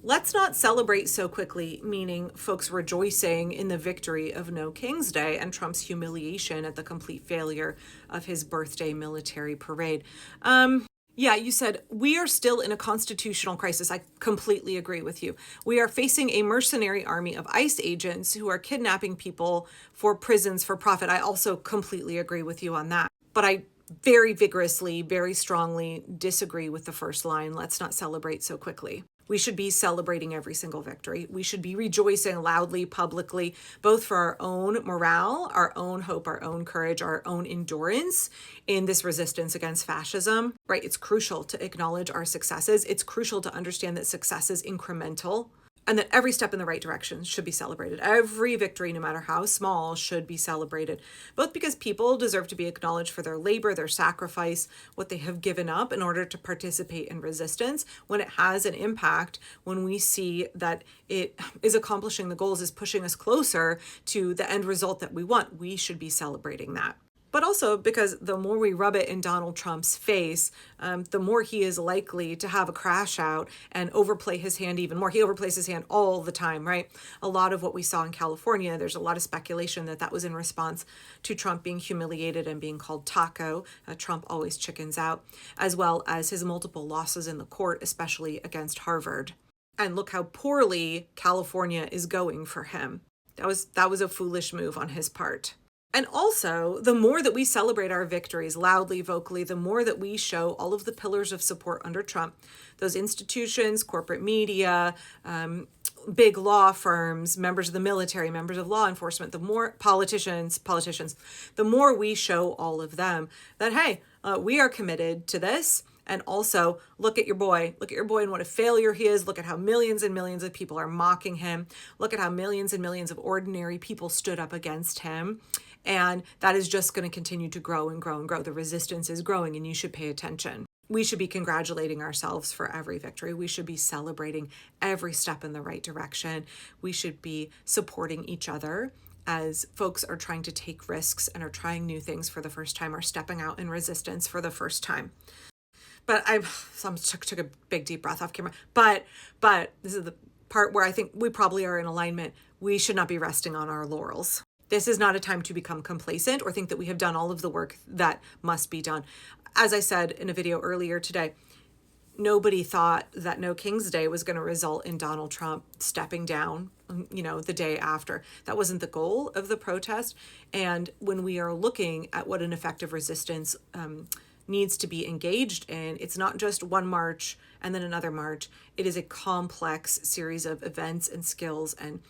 Let's not celebrate so quickly, meaning folks rejoicing in the victory of No King's Day and Trump's humiliation at the complete failure of his birthday military parade. Yeah, you said we are still in a constitutional crisis. I completely agree with you. We are facing a mercenary army of ICE agents who are kidnapping people for prisons for profit. I also completely agree with you on that. But I very vigorously, very strongly disagree with the first line. Let's not celebrate so quickly. We should be celebrating every single victory. We should be rejoicing loudly, publicly, both for our own morale, our own hope, our own courage, our own endurance in this resistance against fascism, right? It's crucial to acknowledge our successes. It's crucial to understand that success is incremental, and that every step in the right direction should be celebrated. Every victory, no matter how small, should be celebrated, both because people deserve to be acknowledged for their labor, their sacrifice, what they have given up in order to participate in resistance. When it has an impact, when we see that it is accomplishing the goals, is pushing us closer to the end result that we want, we should be celebrating that. But also because the more we rub it in Donald Trump's face, the more he is likely to have a crash out and overplay his hand even more. He overplays his hand all the time, right? A lot of what we saw in California, there's a lot of speculation that that was in response to Trump being humiliated and being called taco. Trump always chickens out, as well as his multiple losses in the court, especially against Harvard. And look how poorly California is going for him. That was a foolish move on his part. And also, the more that we celebrate our victories loudly, vocally, the more that we show all of the pillars of support under Trump, those institutions, corporate media, big law firms, members of the military, members of law enforcement, the more politicians, the more we show all of them that, hey, we are committed to this. And also, look at your boy and what a failure he is. Look at how millions and millions of people are mocking him. Look at how millions and millions of ordinary people stood up against him. And that is just going to continue to grow and grow and grow. The resistance is growing, and you should pay attention. We should be congratulating ourselves for every victory. We should be celebrating every step in the right direction. We should be supporting each other as folks are trying to take risks and are trying new things for the first time, or stepping out in resistance for the first time. But I took a big deep breath off camera. But this is the part where I think we probably are in alignment. We should not be resting on our laurels. This is not a time to become complacent or think that we have done all of the work that must be done. As I said in a video earlier today, nobody thought that No King's Day was going to result in Donald Trump stepping down, the day after. That wasn't the goal of the protest. And when we are looking at what an effective resistance needs to be engaged in, it's not just one march and then another march. It is a complex series of events and skills and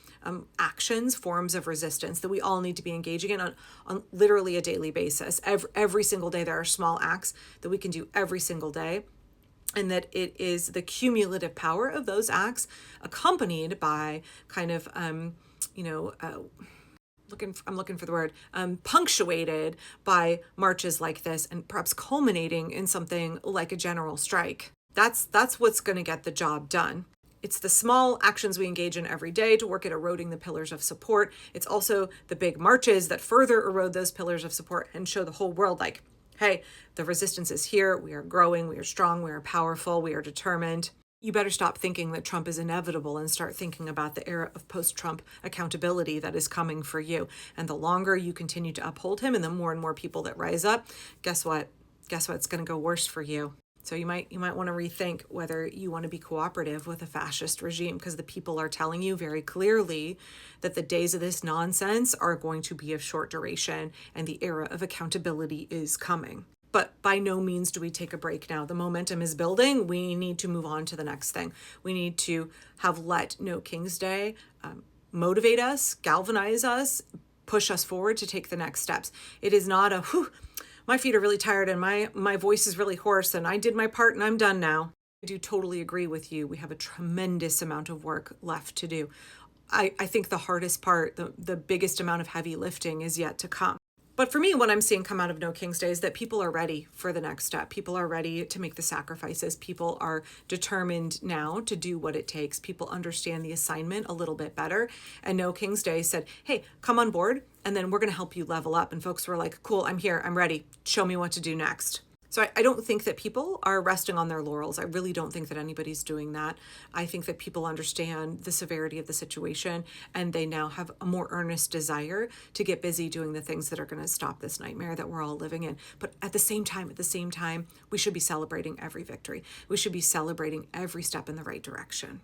actions, forms of resistance that we all need to be engaging in on literally a daily basis. Every single day, there are small acts that we can do every single day. And that it is the cumulative power of those acts accompanied by kind of, I'm looking for the word, punctuated by marches like this, and perhaps culminating in something like a general strike. That's what's going to get the job done. It's the small actions we engage in every day to work at eroding the pillars of support. It's also the big marches that further erode those pillars of support and show the whole world, like, hey, the resistance is here. We are growing. We are strong. We are powerful. We are determined. You better stop thinking that Trump is inevitable and start thinking about the era of post-Trump accountability that is coming for you. And the longer you continue to uphold him and the more and more people that rise up, guess what? It's going to go worse for you. So you might want to rethink whether you want to be cooperative with a fascist regime, because the people are telling you very clearly that the days of this nonsense are going to be of short duration and the era of accountability is coming. But by no means do we take a break now. The momentum is building. We need to move on to the next thing. We need to have let No King's Day motivate us, galvanize us, push us forward to take the next steps. It is not a, my feet are really tired and my voice is really hoarse and I did my part and I'm done now. I do totally agree with you. We have a tremendous amount of work left to do. I think the hardest part, the biggest amount of heavy lifting is yet to come. But for me, what I'm seeing come out of No King's Day is that people are ready for the next step. People are ready to make the sacrifices. People are determined now to do what it takes. People understand the assignment a little bit better. And No King's Day said, hey, come on board, and then we're going to help you level up. And folks were like, cool, I'm here, I'm ready. Show me what to do next. So I don't think that people are resting on their laurels. I really don't think that anybody's doing that. I think that people understand the severity of the situation, and they now have a more earnest desire to get busy doing the things that are going to stop this nightmare that we're all living in. But at the same time, we should be celebrating every victory. We should be celebrating every step in the right direction.